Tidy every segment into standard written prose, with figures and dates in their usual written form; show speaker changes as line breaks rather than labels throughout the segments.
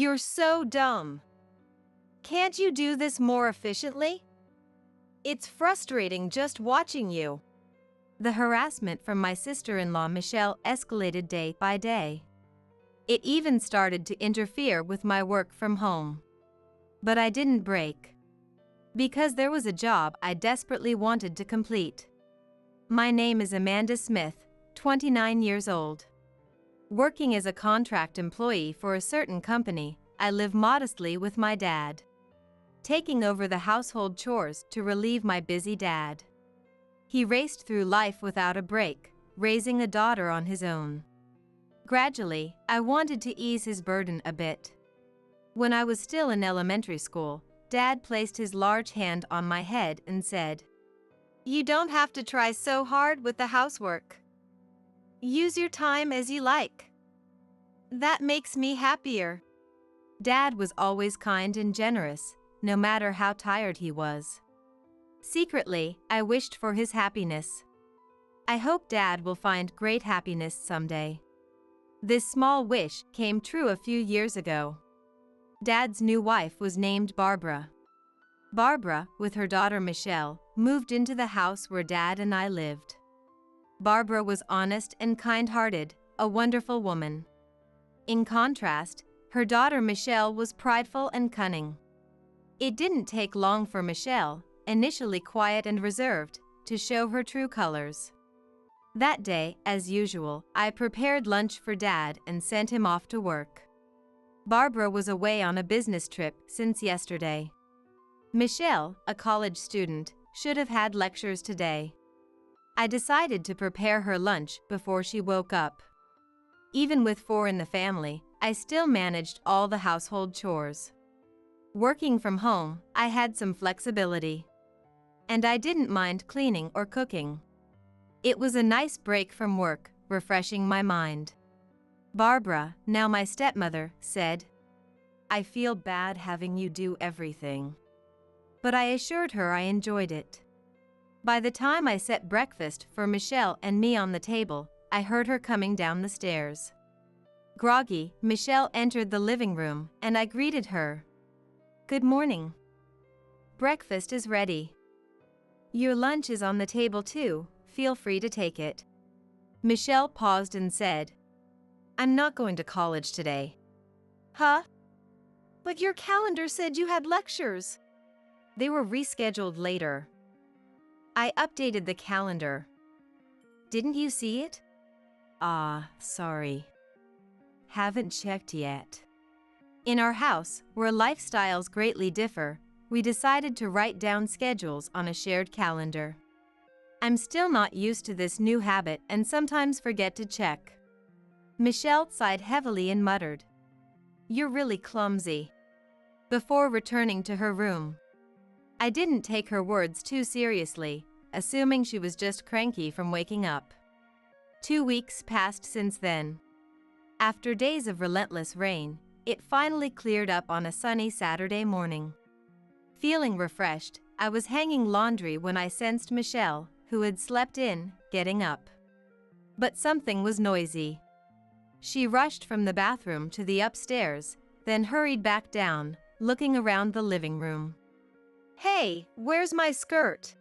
You're so dumb. Can't you do this more efficiently? It's frustrating just watching you. The harassment from my sister-in-law Michelle escalated day by day. It even started to interfere with my work from home. But I didn't break. Because there was a job I desperately wanted to complete. My name is Amanda Smith, 29 years old. Working as a contract employee for a certain company, I live modestly with my dad, taking over the household chores to relieve my busy dad. He raced through life without a break, raising a daughter on his own. Gradually, I wanted to ease his burden a bit. When I was still in elementary school, Dad placed his large hand on my head and said, "You don't have to try so hard with the housework. Use your time as you like. That makes me happier." Dad was always kind and generous, no matter how tired he was. Secretly, I wished for his happiness. I hope Dad will find great happiness someday. This small wish came true a few years ago. Dad's new wife was named Barbara. Barbara, with her daughter Michelle, moved into the house where Dad and I lived. Barbara was honest and kind-hearted, a wonderful woman. In contrast, her daughter Michelle was prideful and cunning. It didn't take long for Michelle, initially quiet and reserved, to show her true colors. That day, as usual, I prepared lunch for Dad and sent him off to work. Barbara was away on a business trip since yesterday. Michelle, a college student, should have had lectures today. I decided to prepare her lunch before she woke up. Even with 4 in the family, I still managed all the household chores. Working from home, I had some flexibility. And I didn't mind cleaning or cooking. It was a nice break from work, refreshing my mind. Barbara, now my stepmother, said, "I feel bad having you do everything." But I assured her I enjoyed it. By the time I set breakfast for Michelle and me on the table, I heard her coming down the stairs. Groggy, Michelle entered the living room, and I greeted her. "Good morning. Breakfast is ready. Your lunch is on the table too, feel free to take it." Michelle paused and said, "I'm not going to college today." "Huh? But your calendar said you had lectures." "They were rescheduled later." I updated the calendar. "Didn't you see it?" "Ah, sorry. Haven't checked yet." In our house, where lifestyles greatly differ, we decided to write down schedules on a shared calendar. I'm still not used to this new habit and sometimes forget to check. Michelle sighed heavily and muttered, "You're really clumsy," before returning to her room. I didn't take her words too seriously, assuming she was just cranky from waking up. 2 weeks passed since then. After days of relentless rain, it finally cleared up on a sunny Saturday morning. Feeling refreshed, I was hanging laundry when I sensed Michelle, who had slept in, getting up. But something was noisy. She rushed from the bathroom to the upstairs, then hurried back down, looking around the living room. "Hey, where's my skirt?"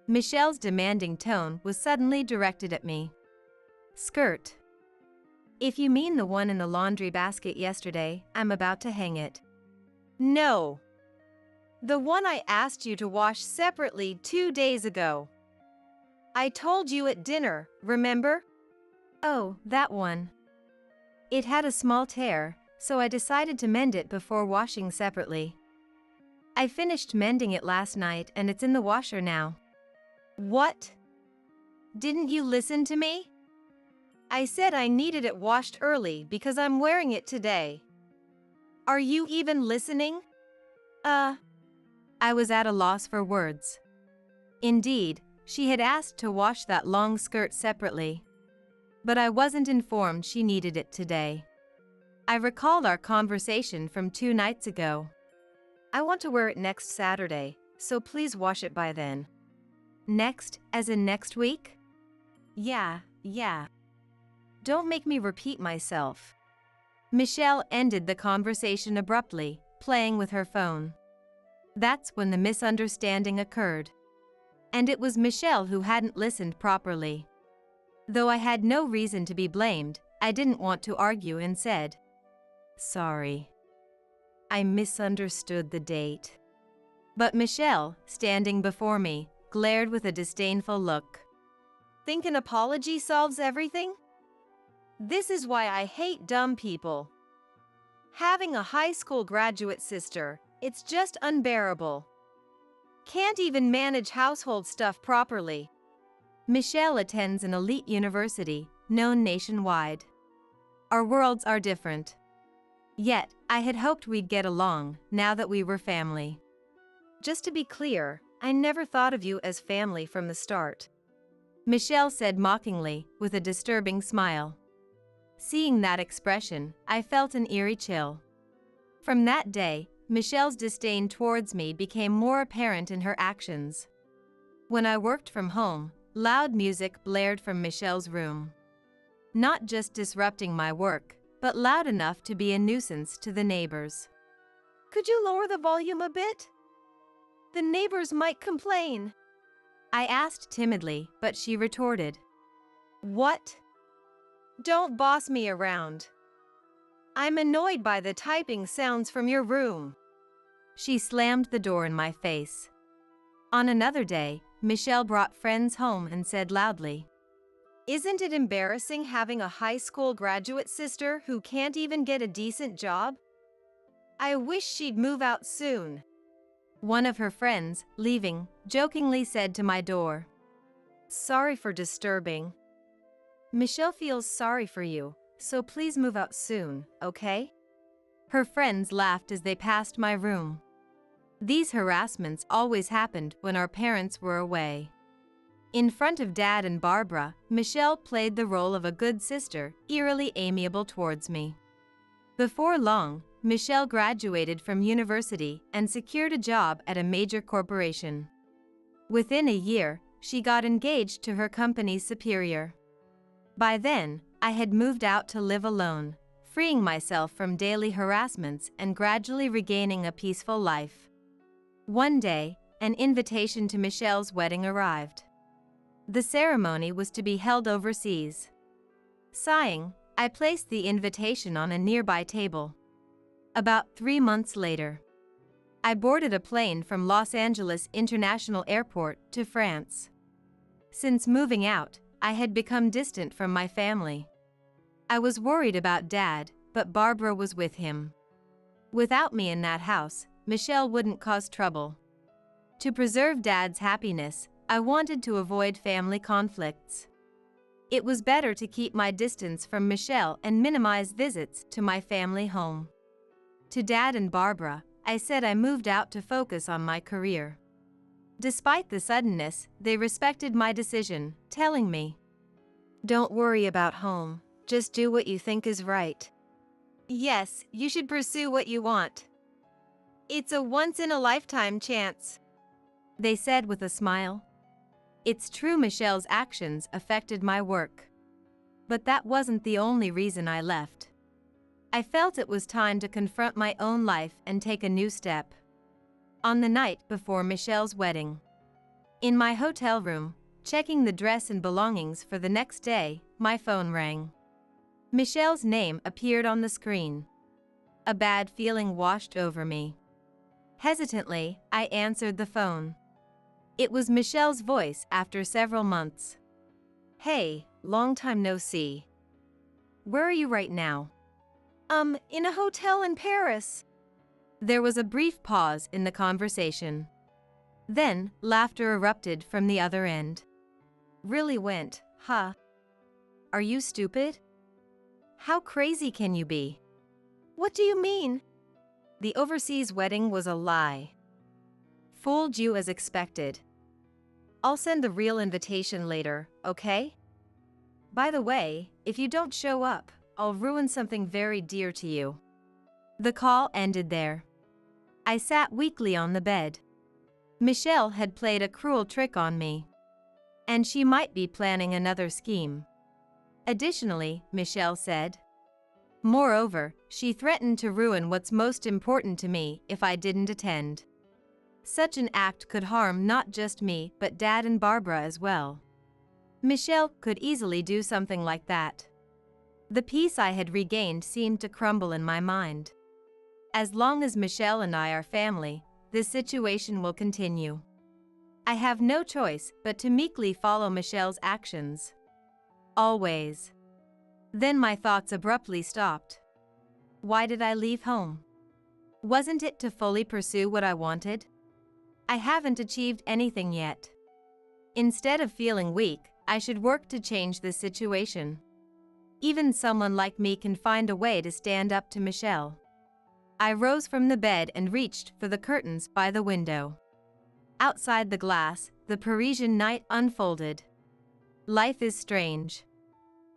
Michelle's demanding tone was suddenly directed at me. "Skirt? If you mean the one in the laundry basket yesterday, I'm about to hang it." "No. The one I asked you to wash separately 2 days ago. I told you at dinner, remember?" "Oh, that one. It had a small tear, so I decided to mend it before washing separately. I finished mending it last night and it's in the washer now." "What? Didn't you listen to me? I said I needed it washed early because I'm wearing it today. Are you even listening?" I was at a loss for words. Indeed, she had asked to wash that long skirt separately. But I wasn't informed she needed it today. I recalled our conversation from 2 nights ago. "I want to wear it next Saturday, so please wash it by then." "Next, as in next week?" Yeah. Don't make me repeat myself." Michelle ended the conversation abruptly, playing with her phone. That's when the misunderstanding occurred. And it was Michelle who hadn't listened properly. Though I had no reason to be blamed, I didn't want to argue and said, "Sorry. I misunderstood the date." But Michelle, standing before me, glared with a disdainful look. Think an apology solves everything? This is why I hate dumb people. Having a high school graduate sister, it's just unbearable. Can't even manage household stuff properly. Michelle attends an elite university, known nationwide. Our worlds are different. Yet, I had hoped we'd get along, now that we were family. Just to be clear, I never thought of you as family from the start. Michelle said mockingly, with a disturbing smile. Seeing that expression, I felt an eerie chill. From that day, Michelle's disdain towards me became more apparent in her actions. When I worked from home, loud music blared from Michelle's room. Not just disrupting my work, but loud enough to be a nuisance to the neighbors. Could you lower the volume a bit? The neighbors might complain. I asked timidly, but she retorted. What? Don't boss me around. I'm annoyed by the typing sounds from your room. She slammed the door in my face. On another day, Michelle brought friends home and said loudly, "Isn't it embarrassing having a high school graduate sister who can't even get a decent job? I wish she'd move out soon." One of her friends, leaving, jokingly said to my door, "Sorry for disturbing. Michelle feels sorry for you, so please move out soon, okay?" Her friends laughed as they passed my room. These harassments always happened when our parents were away. In front of Dad and Barbara, Michelle played the role of a good sister, eerily amiable towards me. Before long, Michelle graduated from university and secured a job at a major corporation. Within a year, she got engaged to her company's superior. By then, I had moved out to live alone, freeing myself from daily harassments and gradually regaining a peaceful life. One day, an invitation to Michelle's wedding arrived. The ceremony was to be held overseas. Sighing, I placed the invitation on a nearby table. About 3 months later, I boarded a plane from Los Angeles International Airport to France. Since moving out, I had become distant from my family. I was worried about Dad, but Barbara was with him. Without me in that house, Michelle wouldn't cause trouble. To preserve Dad's happiness, I wanted to avoid family conflicts. It was better to keep my distance from Michelle and minimize visits to my family home. To Dad and Barbara, I said I moved out to focus on my career. Despite the suddenness, they respected my decision, telling me, "Don't worry about home, just do what you think is right. Yes, you should pursue what you want. It's a once-in-a-lifetime chance," they said with a smile. It's true Michelle's actions affected my work. But that wasn't the only reason I left. I felt it was time to confront my own life and take a new step. On the night before Michelle's wedding, in my hotel room, checking the dress and belongings for the next day, my phone rang. Michelle's name appeared on the screen. A bad feeling washed over me. Hesitantly, I answered the phone. It was Michelle's voice after several months. "Hey, long time no see. Where are you right now?" In a hotel in Paris." There was a brief pause in the conversation. Then, laughter erupted from the other end. "Really went, huh? Are you stupid? How crazy can you be?" "What do you mean?" "The overseas wedding was a lie. Fooled you as expected. I'll send the real invitation later, okay? By the way, if you don't show up, I'll ruin something very dear to you." The call ended there. I sat weakly on the bed. Michelle had played a cruel trick on me. And she might be planning another scheme. Additionally, Michelle said, Moreover, she threatened to ruin what's most important to me if I didn't attend. Such an act could harm not just me but Dad and Barbara as well. Michelle could easily do something like that. The peace I had regained seemed to crumble in my mind. As long as Michelle and I are family, this situation will continue. I have no choice but to meekly follow Michelle's actions. Always. Then my thoughts abruptly stopped. Why did I leave home? Wasn't it to fully pursue what I wanted? I haven't achieved anything yet. Instead of feeling weak, I should work to change this situation. Even someone like me can find a way to stand up to Michelle. I rose from the bed and reached for the curtains by the window. Outside the glass, the Parisian night unfolded. Life is strange.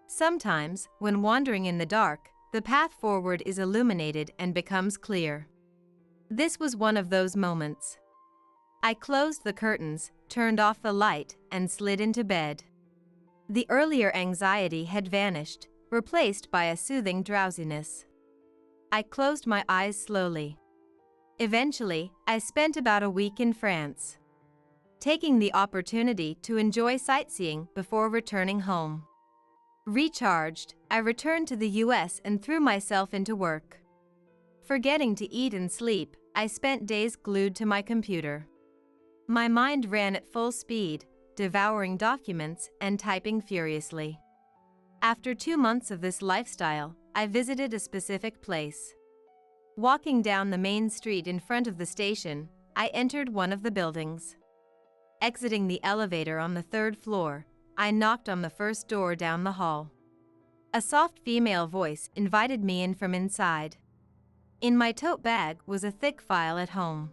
Sometimes, when wandering in the dark, the path forward is illuminated and becomes clear. This was one of those moments. I closed the curtains, turned off the light, and slid into bed. The earlier anxiety had vanished, replaced by a soothing drowsiness. I closed my eyes slowly. Eventually, I spent about a week in France, taking the opportunity to enjoy sightseeing before returning home. Recharged, I returned to the US and threw myself into work. Forgetting to eat and sleep, I spent days glued to my computer. My mind ran at full speed, devouring documents and typing furiously. After 2 months of this lifestyle, I visited a specific place. Walking down the main street in front of the station, I entered one of the buildings. Exiting the elevator on the 3rd floor, I knocked on the first door down the hall. A soft female voice invited me in from inside. In my tote bag was a thick file at home.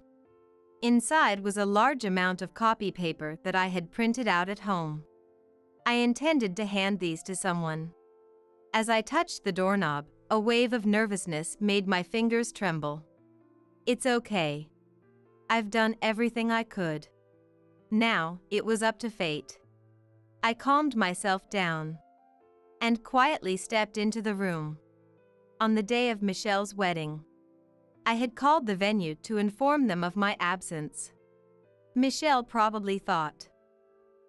Inside was a large amount of copy paper that I had printed out at home. I intended to hand these to someone. As I touched the doorknob, a wave of nervousness made my fingers tremble. It's okay. I've done everything I could. Now, it was up to fate. I calmed myself down and quietly stepped into the room. On the day of Michelle's wedding, I had called the venue to inform them of my absence. Michelle probably thought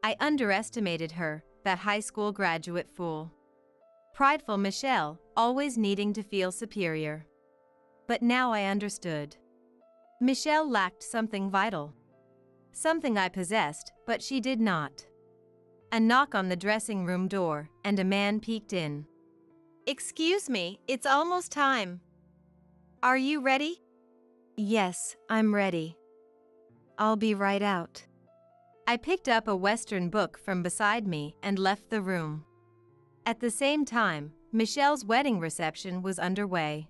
I underestimated her, that high school graduate fool. Prideful Michelle, always needing to feel superior. But now I understood. Michelle lacked something vital. Something I possessed, but she did not. A knock on the dressing room door, and a man peeked in. "Excuse me, it's almost time. Are you ready?" "Yes, I'm ready. I'll be right out." I picked up a Western book from beside me and left the room. At the same time, Michelle's wedding reception was underway.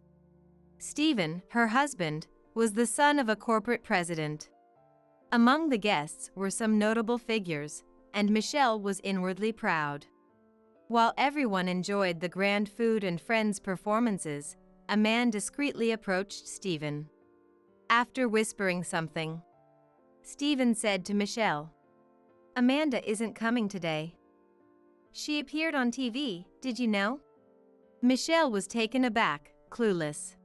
Stephen, her husband, was the son of a corporate president. Among the guests were some notable figures, and Michelle was inwardly proud. While everyone enjoyed the grand food and friends' performances, a man discreetly approached Stephen. After whispering something, Stephen said to Michelle, "Amanda isn't coming today. She appeared on TV, did you know?" Michelle was taken aback, clueless.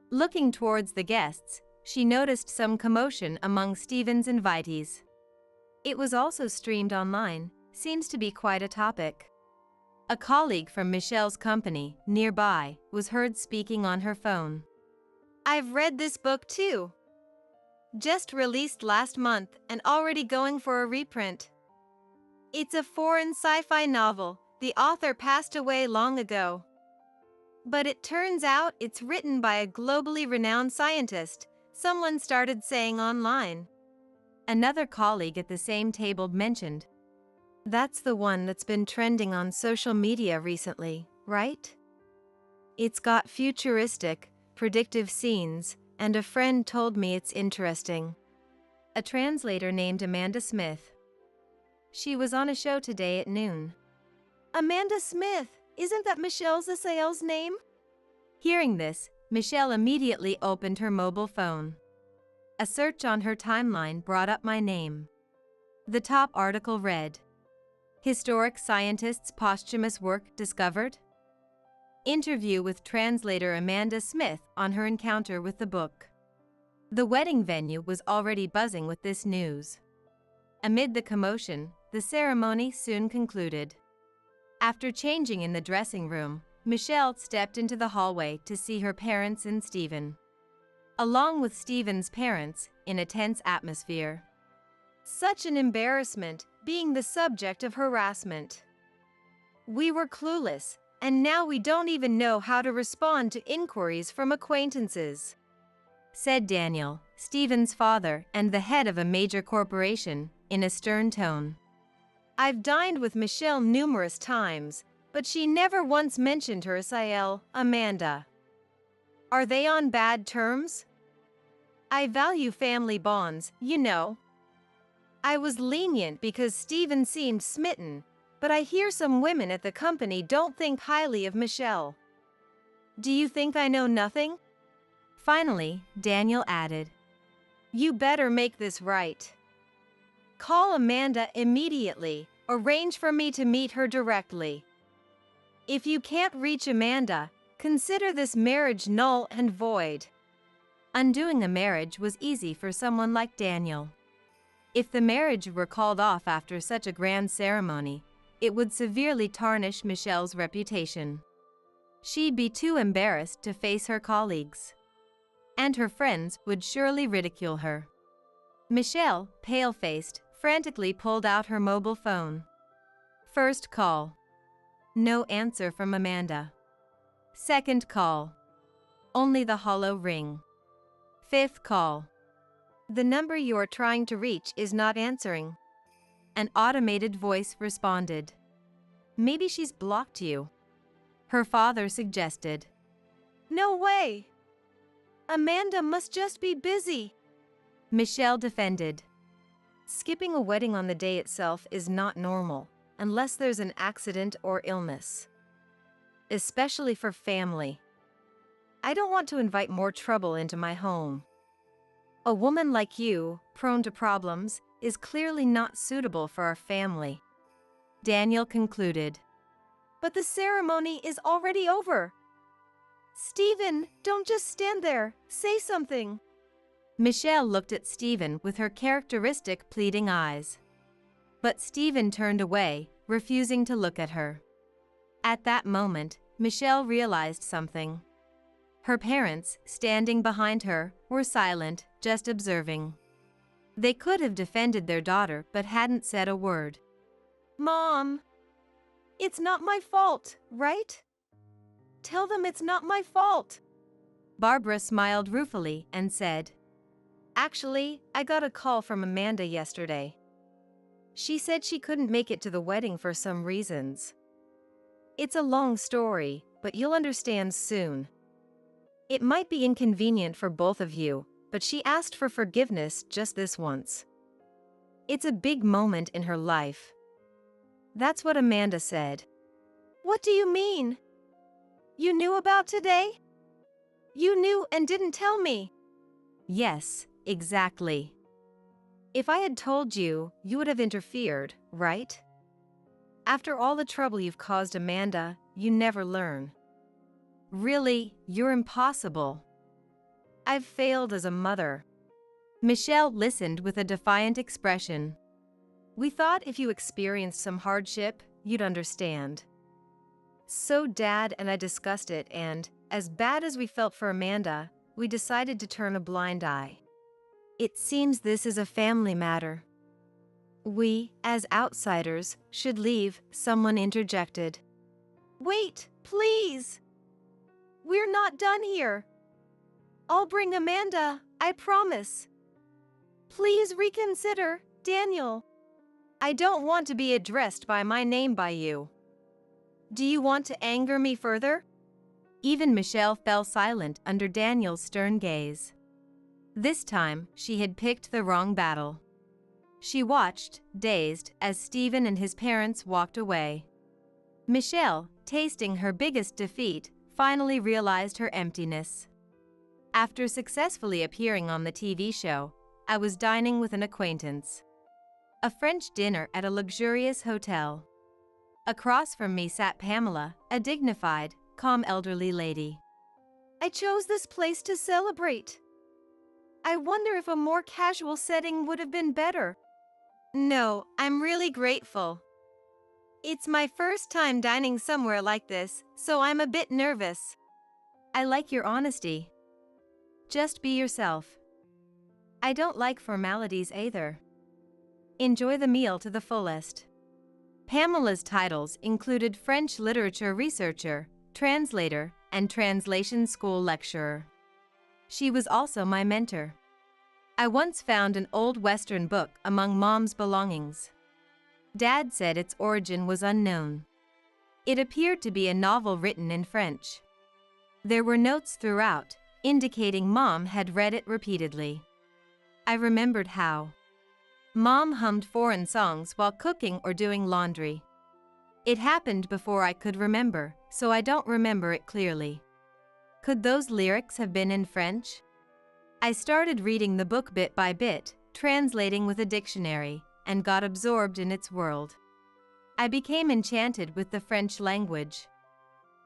Looking towards the guests, she noticed some commotion among Stephen's invitees. It was also streamed online, seems to be quite a topic. A colleague from Michelle's company, nearby, was heard speaking on her phone. "I've read this book too. Just released last month and already going for a reprint. It's a foreign sci-fi novel. The author passed away long ago. But it turns out it's written by a globally renowned scientist," someone started saying online. Another colleague at the same table mentioned, "That's the one that's been trending on social media recently, right? It's got futuristic, predictive scenes, and a friend told me it's interesting." A translator named Amanda Smith. "She was on a show today at noon." "Amanda Smith, isn't that Michelle's SIL's name?" Hearing this, Michelle immediately opened her mobile phone. A search on her timeline brought up my name. The top article read, "Historic scientist's posthumous work discovered?" Interview with translator Amanda Smith on her encounter with the book. The wedding venue was already buzzing with this news. Amid the commotion, the ceremony soon concluded. After changing in the dressing room, Michelle stepped into the hallway to see her parents and Stephen. Along with Stephen's parents, in a tense atmosphere. Such an embarrassment, being the subject of harassment. We were clueless, and now we don't even know how to respond to inquiries from acquaintances, said Daniel, Stephen's father and the head of a major corporation, in a stern tone. I've dined with Michelle numerous times, but she never once mentioned her SIL, Amanda. Are they on bad terms? I value family bonds, you know. I was lenient because Stephen seemed smitten, but I hear some women at the company don't think highly of Michelle. Do you think I know nothing? Finally, Daniel added. You better make this right. Call Amanda immediately, arrange for me to meet her directly. If you can't reach Amanda, consider this marriage null and void. Undoing a marriage was easy for someone like Daniel. If the marriage were called off after such a grand ceremony, it would severely tarnish Michelle's reputation. She'd be too embarrassed to face her colleagues. And her friends would surely ridicule her. Michelle, pale-faced, frantically pulled out her mobile phone. First call. No answer from Amanda. Second call. Only the hollow ring. Fifth call. The number you are trying to reach is not answering. An automated voice responded. Maybe she's blocked you, her father suggested. No way! Amanda must just be busy, Michelle defended. Skipping a wedding on the day itself is not normal, unless there's an accident or illness. Especially for family. I don't want to invite more trouble into my home. A woman like you, prone to problems, is clearly not suitable for our family, Daniel concluded. But the ceremony is already over. Stephen, don't just stand there, say something. Michelle looked at Stephen with her characteristic pleading eyes. But Stephen turned away, refusing to look at her. At that moment, Michelle realized something. Her parents, standing behind her, were silent, just observing. They could have defended their daughter but hadn't said a word. Mom, it's not my fault, right? Tell them it's not my fault. Barbara smiled ruefully and said, Actually, I got a call from Amanda yesterday. She said she couldn't make it to the wedding for some reasons. It's a long story, but you'll understand soon. It might be inconvenient for both of you, but she asked for forgiveness just this once. It's a big moment in her life. That's what Amanda said. What do you mean? You knew about today? You knew and didn't tell me. Yes, exactly. If I had told you, you would have interfered, right? After all the trouble you've caused Amanda, you never learn. Really, you're impossible. I've failed as a mother. Michelle listened with a defiant expression. We thought if you experienced some hardship, you'd understand. So Dad and I discussed it and, as bad as we felt for Amanda, we decided to turn a blind eye. It seems this is a family matter. We, as outsiders, should leave, someone interjected. Wait, please! We're not done here. I'll bring Amanda, I promise. Please reconsider, Daniel. I don't want to be addressed by my name by you. Do you want to anger me further? Even Michelle fell silent under Daniel's stern gaze. This time, she had picked the wrong battle. She watched, dazed, as Stephen and his parents walked away. Michelle, tasting her biggest defeat, finally realized her emptiness. After successfully appearing on the TV show, I was dining with an acquaintance. A French dinner at a luxurious hotel. Across from me sat Pamela, a dignified, calm elderly lady. I chose this place to celebrate. I wonder if a more casual setting would have been better. No, I'm really grateful. It's my first time dining somewhere like this, so I'm a bit nervous. I like your honesty. Just be yourself. I don't like formalities either. Enjoy the meal to the fullest. Pamela's titles included French literature researcher, translator, and translation school lecturer. She was also my mentor. I once found an old Western book among Mom's belongings. Dad said its origin was unknown. It appeared to be a novel written in French. There were notes throughout, indicating Mom had read it repeatedly. I remembered how Mom hummed foreign songs while cooking or doing laundry. It happened before I could remember, so I don't remember it clearly. Could those lyrics have been in French? I started reading the book bit by bit, translating with a dictionary, and got absorbed in its world. I became enchanted with the French language.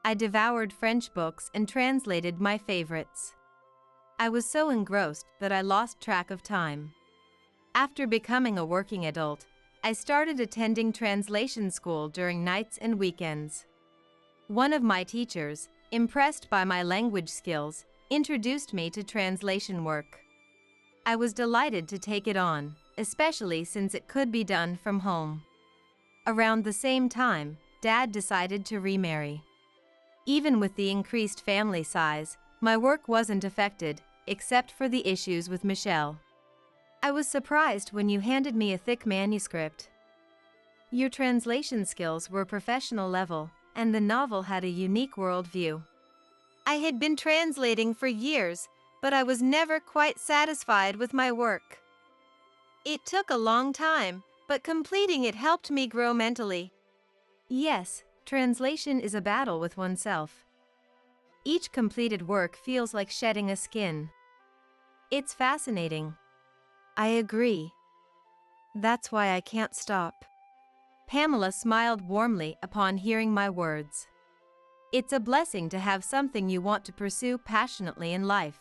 I devoured French books and translated my favorites. I was so engrossed that I lost track of time. After becoming a working adult, I started attending translation school during nights and weekends. One of my teachers, impressed by my language skills, introduced me to translation work. I was delighted to take it on, especially since it could be done from home. Around the same time, Dad decided to remarry. Even with the increased family size, my work wasn't affected, except for the issues with Michelle. I was surprised when you handed me a thick manuscript. Your translation skills were professional level, and the novel had a unique worldview. I had been translating for years, but I was never quite satisfied with my work. It took a long time, but completing it helped me grow mentally. Yes, translation is a battle with oneself. Each completed work feels like shedding a skin. It's fascinating. I agree. That's why I can't stop. Pamela smiled warmly upon hearing my words. It's a blessing to have something you want to pursue passionately in life.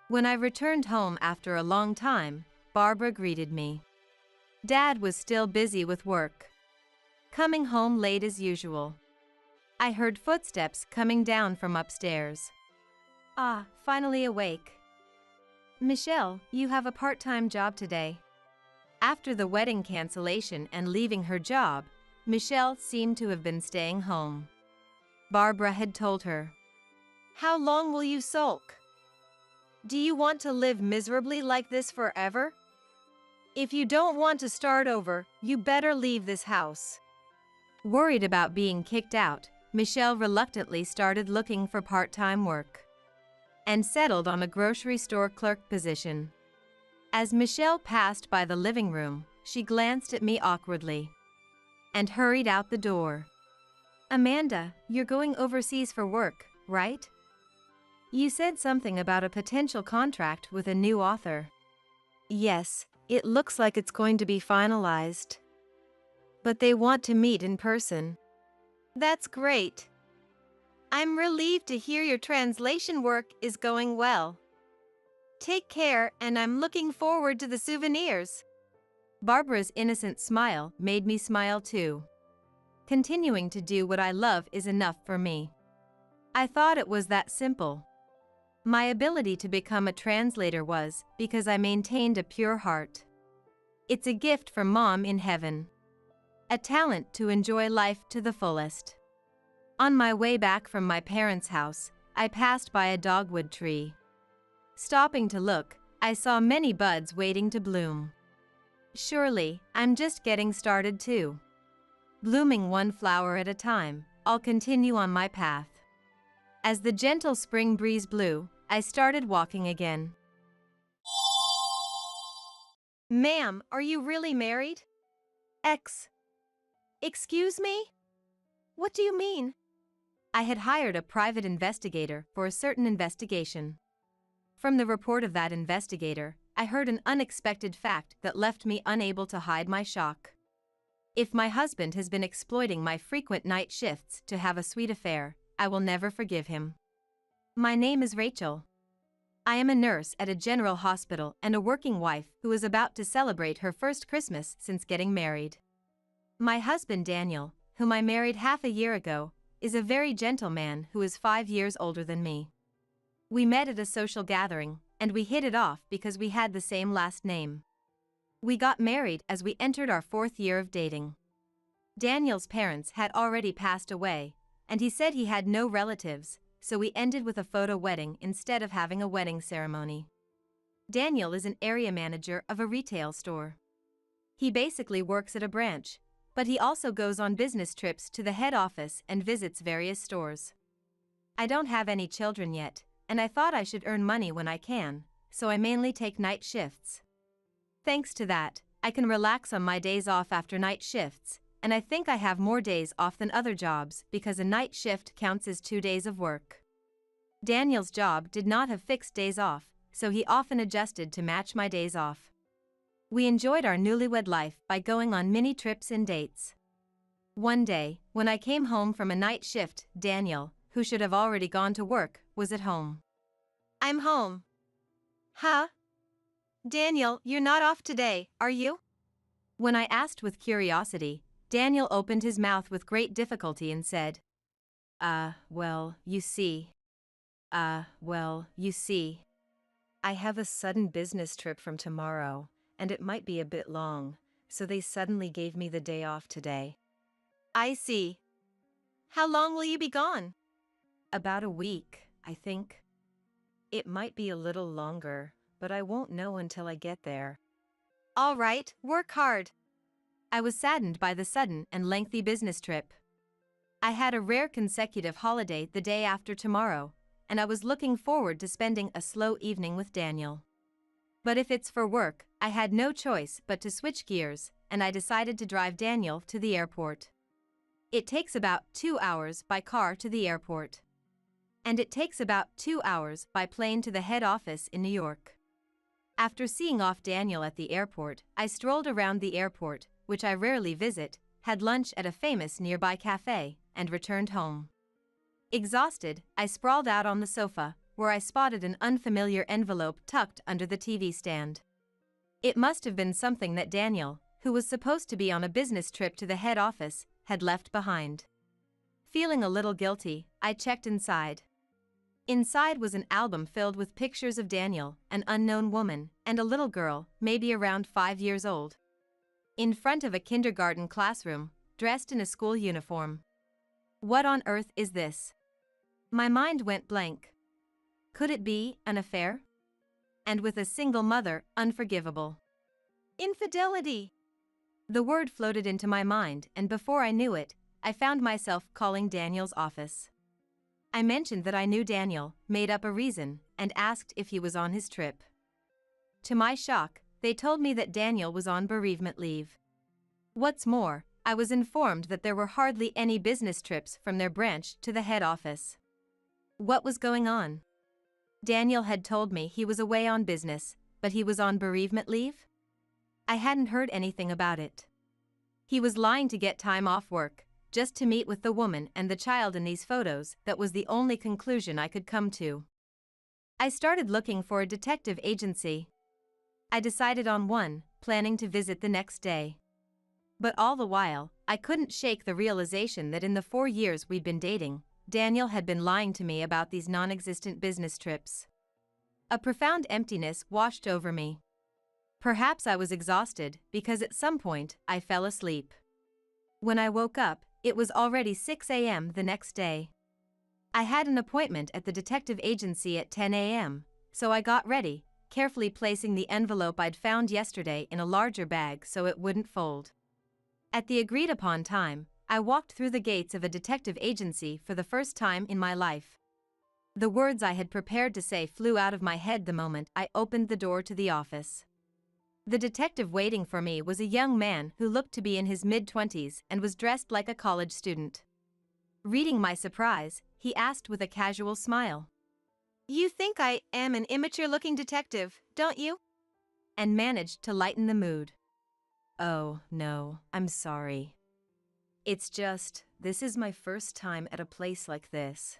When I returned home after a long time, Barbara greeted me. Dad was still busy with work. Coming home late as usual. I heard footsteps coming down from upstairs. Ah, finally awake. Michelle, you have a part-time job today. After the wedding cancellation and leaving her job, Michelle seemed to have been staying home. Barbara had told her. How long will you sulk? Do you want to live miserably like this forever? If you don't want to start over, you better leave this house. Worried about being kicked out, Michelle reluctantly started looking for part-time work and settled on a grocery store clerk position. As Michelle passed by the living room, she glanced at me awkwardly and hurried out the door. Amanda, you're going overseas for work, right? You said something about a potential contract with a new author. Yes, it looks like it's going to be finalized. But they want to meet in person. That's great. I'm relieved to hear your translation work is going well. Take care, and I'm looking forward to the souvenirs. Barbara's innocent smile made me smile too. Continuing to do what I love is enough for me. I thought it was that simple. My ability to become a translator was because I maintained a pure heart. It's a gift from Mom in heaven. A talent to enjoy life to the fullest. On my way back from my parents' house, I passed by a dogwood tree. Stopping to look, I saw many buds waiting to bloom. Surely, I'm just getting started too. Blooming one flower at a time, I'll continue on my path. As the gentle spring breeze blew, I started walking again. Ma'am, are you really married? Excuse me? What do you mean? I had hired a private investigator for a certain investigation. From the report of that investigator, I heard an unexpected fact that left me unable to hide my shock. If my husband has been exploiting my frequent night shifts to have a sweet affair, I will never forgive him. My name is Rachel. I am a nurse at a general hospital and a working wife who is about to celebrate her first Christmas since getting married. My husband Daniel, whom I married half a year ago, is a very gentle man who is 5 years older than me. We met at a social gathering, and we hit it off because we had the same last name. We got married as we entered our 4th year of dating. Daniel's parents had already passed away, and he said he had no relatives, so we ended with a photo wedding instead of having a wedding ceremony. Daniel is an area manager of a retail store. He basically works at a branch, but he also goes on business trips to the head office and visits various stores. I don't have any children yet, and I thought I should earn money when I can, so I mainly take night shifts. Thanks to that, I can relax on my days off after night shifts, and I think I have more days off than other jobs because a night shift counts as 2 days of work. Daniel's job did not have fixed days off, so he often adjusted to match my days off. We enjoyed our newlywed life by going on mini trips and dates. One day, when I came home from a night shift, Daniel, who should have already gone to work, was at home. I'm home. Huh? Daniel, you're not off today, are you? When I asked with curiosity, Daniel opened his mouth with great difficulty and said, well, you see. I have a sudden business trip from tomorrow, and it might be a bit long, so they suddenly gave me the day off today. I see. How long will you be gone? About a week, I think. It might be a little longer, but I won't know until I get there. All right, work hard. I was saddened by the sudden and lengthy business trip. I had a rare consecutive holiday the day after tomorrow, and I was looking forward to spending a slow evening with Daniel. But if it's for work, I had no choice but to switch gears, and I decided to drive Daniel to the airport. It takes about 2 hours by car to the airport. And it takes about 2 hours by plane to the head office in New York. After seeing off Daniel at the airport, I strolled around the airport, which I rarely visit, had lunch at a famous nearby cafe, and returned home. Exhausted, I sprawled out on the sofa, where I spotted an unfamiliar envelope tucked under the TV stand. It must have been something that Daniel, who was supposed to be on a business trip to the head office, had left behind. Feeling a little guilty, I checked inside. Inside was an album filled with pictures of Daniel, an unknown woman, and a little girl, maybe around 5 years old. In front of a kindergarten classroom, dressed in a school uniform. What on earth is this? My mind went blank. Could it be an affair? And with a single mother, unforgivable. Infidelity! The word floated into my mind, and before I knew it, I found myself calling Daniel's office. I mentioned that I knew Daniel, made up a reason, and asked if he was on his trip. To my shock, they told me that Daniel was on bereavement leave. What's more, I was informed that there were hardly any business trips from their branch to the head office. What was going on? Daniel had told me he was away on business, but he was on bereavement leave? I hadn't heard anything about it. He was lying to get time off work, just to meet with the woman and the child in these photos. That was the only conclusion I could come to. I started looking for a detective agency. I decided on one, planning to visit the next day. But all the while, I couldn't shake the realization that in the 4 years we'd been dating, Daniel had been lying to me about these non-existent business trips. A profound emptiness washed over me. Perhaps I was exhausted because at some point I fell asleep. When I woke up, it was already 6 a.m. the next day. I had an appointment at the detective agency at 10 a.m., so I got ready, carefully placing the envelope I'd found yesterday in a larger bag so it wouldn't fold. At the agreed-upon time, I walked through the gates of a detective agency for the first time in my life. The words I had prepared to say flew out of my head the moment I opened the door to the office. The detective waiting for me was a young man who looked to be in his mid-20s and was dressed like a college student. Reading my surprise, he asked with a casual smile. "You think I am an immature-looking detective, don't you?" And managed to lighten the mood. "Oh, no, I'm sorry. It's just This is my first time at a place like this.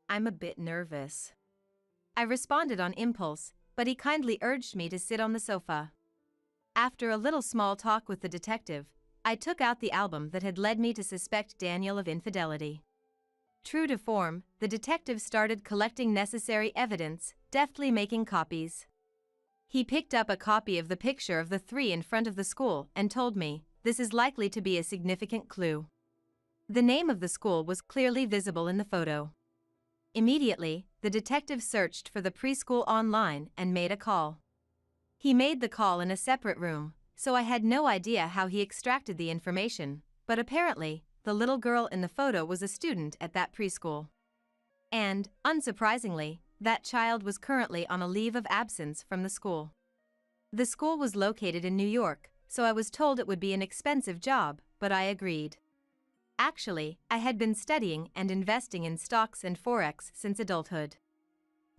I'm a bit nervous. I responded on impulse, but he kindly urged me to sit on the sofa. After a little small talk with the detective, I took out the album that had led me to suspect Daniel of infidelity. True to form, the detective started collecting necessary evidence, deftly making copies. He picked up a copy of the picture of the three in front of the school and told me, "This is likely to be a significant clue." The name of the school was clearly visible in the photo. Immediately, the detective searched for the preschool online and made a call. He made the call in a separate room, so I had no idea how he extracted the information, but apparently, the little girl in the photo was a student at that preschool. And, unsurprisingly, that child was currently on a leave of absence from the school. The school was located in New York, so I was told it would be an expensive job, but I agreed. Actually, I had been studying and investing in stocks and forex since adulthood.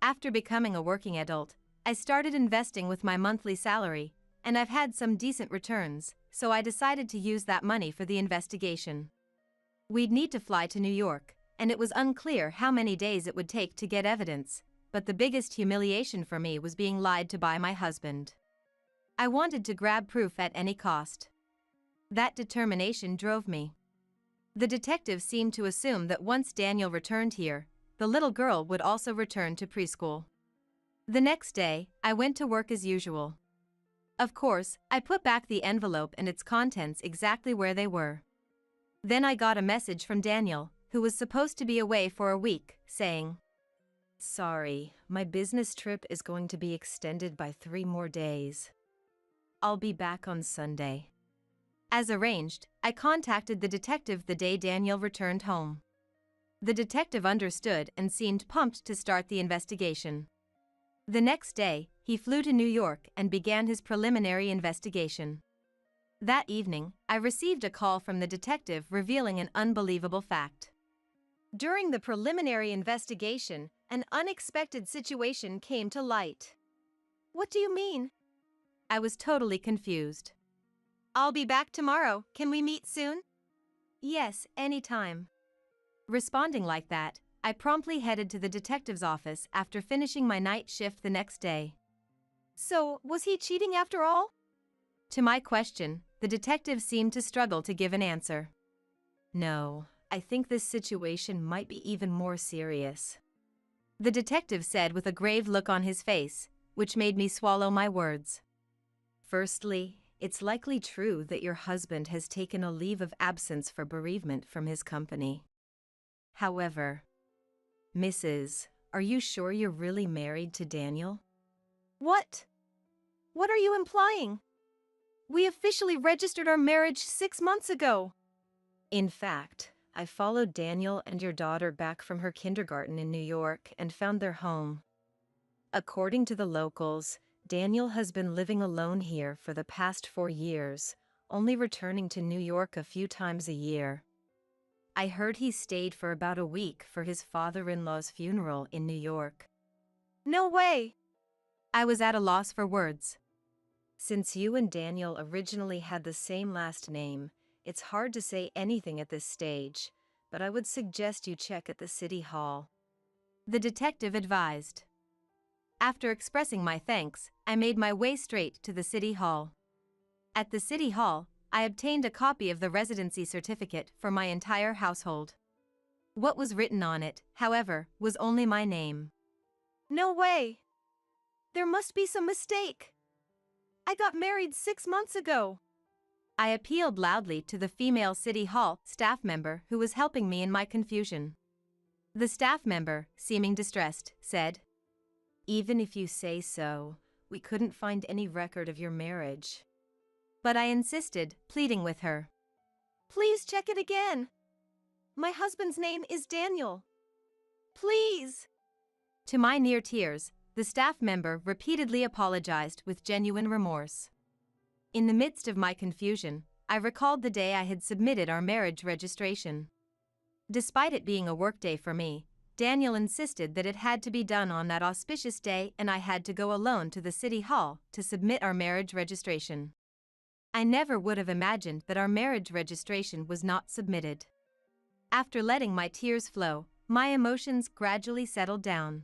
After becoming a working adult, I started investing with my monthly salary, and I've had some decent returns, so I decided to use that money for the investigation. We'd need to fly to New York, and it was unclear how many days it would take to get evidence, but the biggest humiliation for me was being lied to by my husband. I wanted to grab proof at any cost. That determination drove me. The detective seemed to assume that once Daniel returned here, the little girl would also return to preschool. The next day, I went to work as usual. Of course, I put back the envelope and its contents exactly where they were. Then I got a message from Daniel, who was supposed to be away for a week, saying, "Sorry, my business trip is going to be extended by 3 more days. I'll be back on Sunday." As arranged, I contacted the detective the day Daniel returned home. The detective understood and seemed pumped to start the investigation. The next day, he flew to New York and began his preliminary investigation. That evening, I received a call from the detective revealing an unbelievable fact. During the preliminary investigation, an unexpected situation came to light. "What do you mean?" I was totally confused. "I'll be back tomorrow. Can we meet soon?" "Yes, anytime." Responding like that, I promptly headed to the detective's office after finishing my night shift the next day. "So, was he cheating after all?" To my question, the detective seemed to struggle to give an answer. "No, I think this situation might be even more serious," the detective said with a grave look on his face, which made me swallow my words. "Firstly, it's likely true that your husband has taken a leave of absence for bereavement from his company. However, Mrs., are you sure you're really married to Daniel?" "What? What are you implying? We officially registered our marriage 6 months ago." "In fact, I followed Daniel and your daughter back from her kindergarten in New York and found their home. According to the locals, Daniel has been living alone here for the past 4 years, only returning to New York a few times a year. I heard he stayed for about a week for his father-in-law's funeral in New York." "No way!" I was at a loss for words. "Since you and Daniel originally had the same last name, it's hard to say anything at this stage, but I would suggest you check at the city hall," the detective advised. After expressing my thanks, I made my way straight to the city hall. At the city hall, I obtained a copy of the residency certificate for my entire household. What was written on it, however, was only my name. "No way! There must be some mistake. I got married 6 months ago." I appealed loudly to the female city hall staff member who was helping me in my confusion. The staff member, seeming distressed, said, "Even if you say so, we couldn't find any record of your marriage." But I insisted, pleading with her. "Please check it again. My husband's name is Daniel. Please." To my near tears, the staff member repeatedly apologized with genuine remorse. In the midst of my confusion, I recalled the day I had submitted our marriage registration. Despite it being a workday for me, Daniel insisted that it had to be done on that auspicious day and I had to go alone to the city hall to submit our marriage registration. I never would have imagined that our marriage registration was not submitted. After letting my tears flow, my emotions gradually settled down.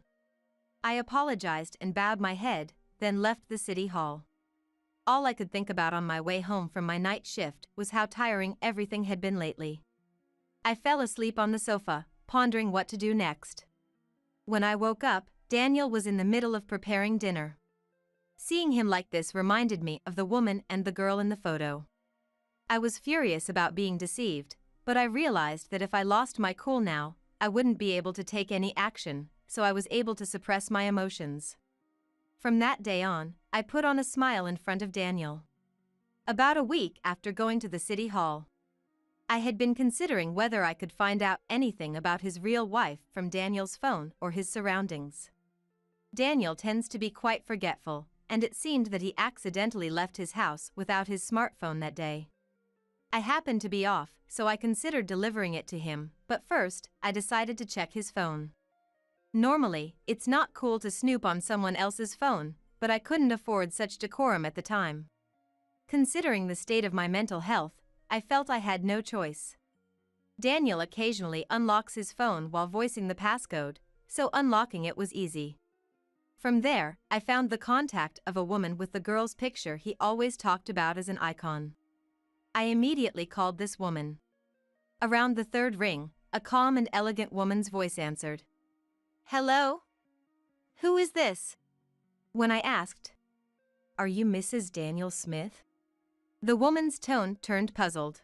I apologized and bowed my head, then left the city hall. All I could think about on my way home from my night shift was how tiring everything had been lately. I fell asleep on the sofa, pondering what to do next. When I woke up, Daniel was in the middle of preparing dinner. Seeing him like this reminded me of the woman and the girl in the photo. I was furious about being deceived, but I realized that if I lost my cool now, I wouldn't be able to take any action, so I was able to suppress my emotions. From that day on, I put on a smile in front of Daniel. About a week after going to the city hall, I had been considering whether I could find out anything about his real wife from Daniel's phone or his surroundings. Daniel tends to be quite forgetful, and it seemed that he accidentally left his house without his smartphone that day. I happened to be off, so I considered delivering it to him, but first, I decided to check his phone. Normally, it's not cool to snoop on someone else's phone, but I couldn't afford such decorum at the time. Considering the state of my mental health, I felt I had no choice. Daniel occasionally unlocks his phone while voicing the passcode, so unlocking it was easy. From there, I found the contact of a woman with the girl's picture he always talked about as an icon. I immediately called this woman. Around the third ring, a calm and elegant woman's voice answered. "Hello? Who is this?" When I asked, "Are you Mrs. Daniel Smith?" the woman's tone turned puzzled.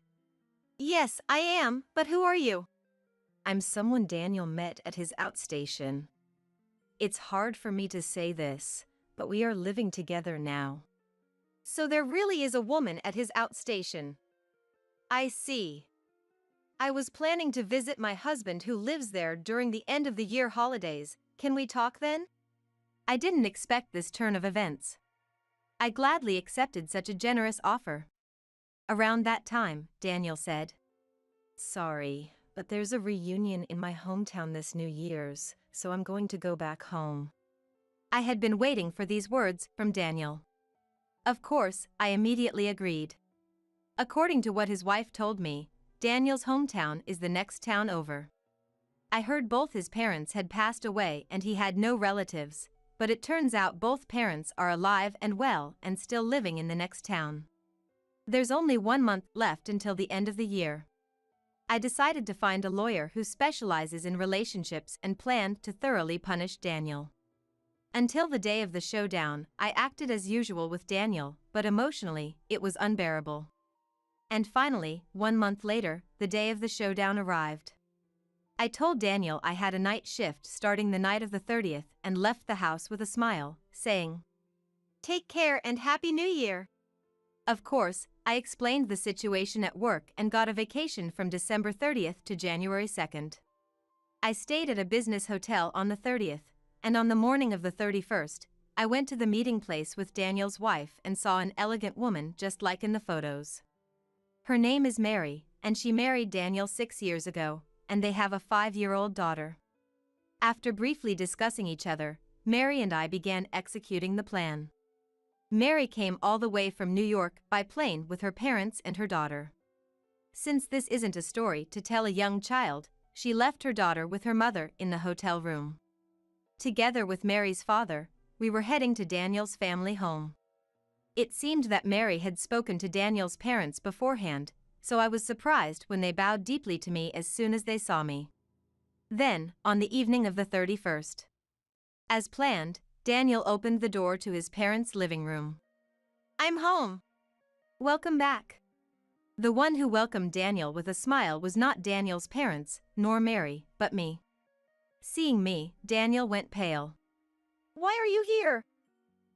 "Yes, I am, but who are you?" "I'm someone Daniel met at his outstation. It's hard for me to say this, but we are living together now." "So there really is a woman at his outstation. I see. I was planning to visit my husband who lives there during the end of the year holidays. Can we talk then?" I didn't expect this turn of events. I gladly accepted such a generous offer. Around that time, Daniel said, "Sorry, but there's a reunion in my hometown this New Year's, so I'm going to go back home." I had been waiting for these words from Daniel. Of course, I immediately agreed. According to what his wife told me, Daniel's hometown is the next town over. I heard both his parents had passed away and he had no relatives, but it turns out both parents are alive and well and still living in the next town. There's only 1 month left until the end of the year. I decided to find a lawyer who specializes in relationships and planned to thoroughly punish Daniel. Until the day of the showdown, I acted as usual with Daniel, but emotionally, it was unbearable. And finally, 1 month later, the day of the showdown arrived. I told Daniel I had a night shift starting the night of the 30th and left the house with a smile, saying, "Take care and Happy New Year." Of course, I explained the situation at work and got a vacation from December 30th to January 2nd. I stayed at a business hotel on the 30th, and on the morning of the 31st, I went to the meeting place with Daniel's wife and saw an elegant woman just like in the photos. Her name is Mary, and she married Daniel 6 years ago, and they have a 5-year-old daughter. After briefly discussing each other, Mary and I began executing the plan. Mary came all the way from New York by plane with her parents and her daughter. Since this isn't a story to tell a young child, she left her daughter with her mother in the hotel room. Together with Mary's father, we were heading to Daniel's family home. It seemed that Mary had spoken to Daniel's parents beforehand, so I was surprised when they bowed deeply to me as soon as they saw me. Then, on the evening of the 31st, as planned, Daniel opened the door to his parents' living room. "I'm home. Welcome back." The one who welcomed Daniel with a smile was not Daniel's parents, nor Mary, but me. Seeing me, Daniel went pale. "Why are you here?"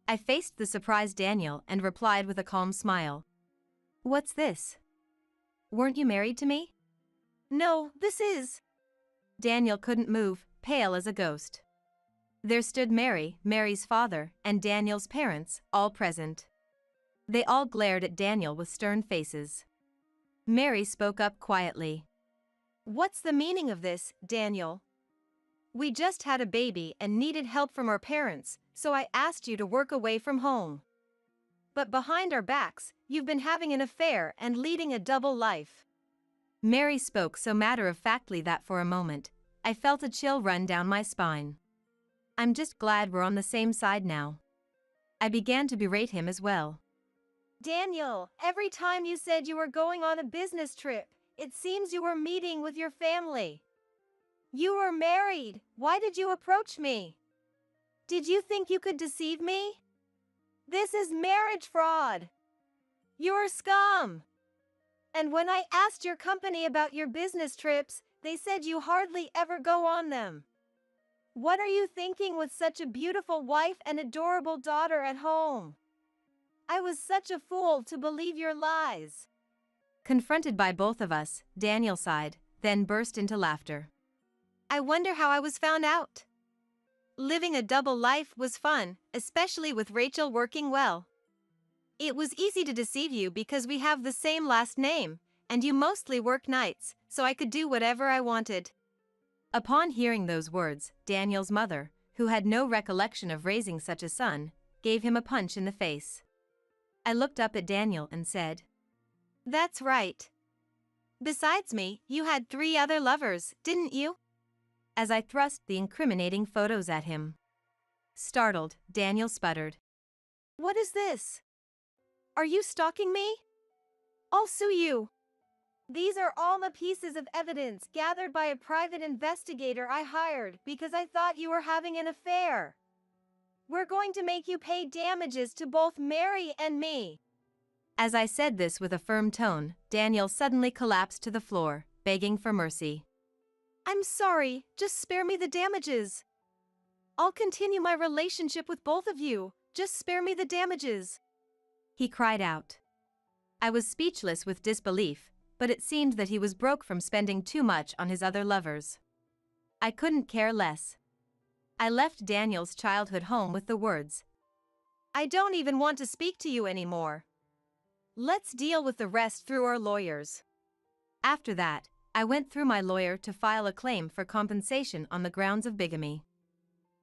I faced the surprised Daniel and replied with a calm smile. "What's this? Weren't you married to me?" "No, this is." Daniel couldn't move, pale as a ghost. There stood Mary, Mary's father, and Daniel's parents, all present. They all glared at Daniel with stern faces. Mary spoke up quietly. "What's the meaning of this, Daniel? We just had a baby and needed help from our parents, so I asked you to work away from home. But behind our backs, you've been having an affair and leading a double life." Mary spoke so matter-of-factly that for a moment, I felt a chill run down my spine. I'm just glad we're on the same side now. I began to berate him as well. Daniel, every time you said you were going on a business trip, it seems you were meeting with your family. You were married. Why did you approach me? Did you think you could deceive me? This is marriage fraud. You're scum. And when I asked your company about your business trips, they said you hardly ever go on them. What are you thinking with such a beautiful wife and adorable daughter at home? I was such a fool to believe your lies. Confronted by both of us, Daniel sighed, then burst into laughter. I wonder how I was found out. Living a double life was fun, especially with Rachel working well. It was easy to deceive you because we have the same last name, and you mostly work nights, so I could do whatever I wanted. Upon hearing those words, Daniel's mother, who had no recollection of raising such a son, gave him a punch in the face. I looked up at Daniel and said, That's right. Besides me, you had 3 other lovers, didn't you? As I thrust the incriminating photos at him. Startled, Daniel sputtered. What is this? Are you stalking me? I'll sue you. These are all the pieces of evidence gathered by a private investigator I hired because I thought you were having an affair. We're going to make you pay damages to both Mary and me. As I said this with a firm tone, Daniel suddenly collapsed to the floor, begging for mercy. I'm sorry, just spare me the damages. I'll continue my relationship with both of you, just spare me the damages. He cried out. I was speechless with disbelief, but it seemed that he was broke from spending too much on his other lovers. I couldn't care less. I left Daniel's childhood home with the words, I don't even want to speak to you anymore. Let's deal with the rest through our lawyers. After that, I went through my lawyer to file a claim for compensation on the grounds of bigamy.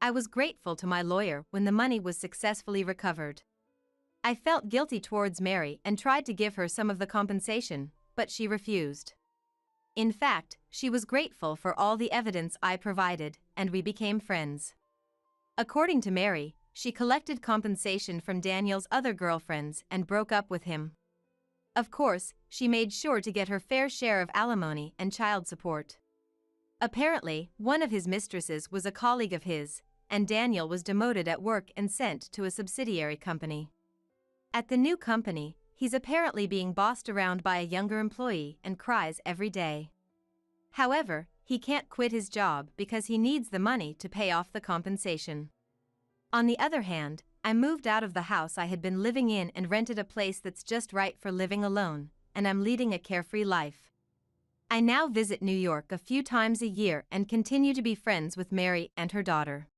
I was grateful to my lawyer when the money was successfully recovered. I felt guilty towards Mary and tried to give her some of the compensation, but she refused. In fact, she was grateful for all the evidence I provided, and we became friends. According to Mary, she collected compensation from Daniel's other girlfriends and broke up with him. Of course, she made sure to get her fair share of alimony and child support. Apparently, one of his mistresses was a colleague of his, and Daniel was demoted at work and sent to a subsidiary company. At the new company, he's apparently being bossed around by a younger employee and cries every day. However, he can't quit his job because he needs the money to pay off the compensation. On the other hand, I moved out of the house I had been living in and rented a place that's just right for living alone, and I'm leading a carefree life. I now visit New York a few times a year and continue to be friends with Mary and her daughter.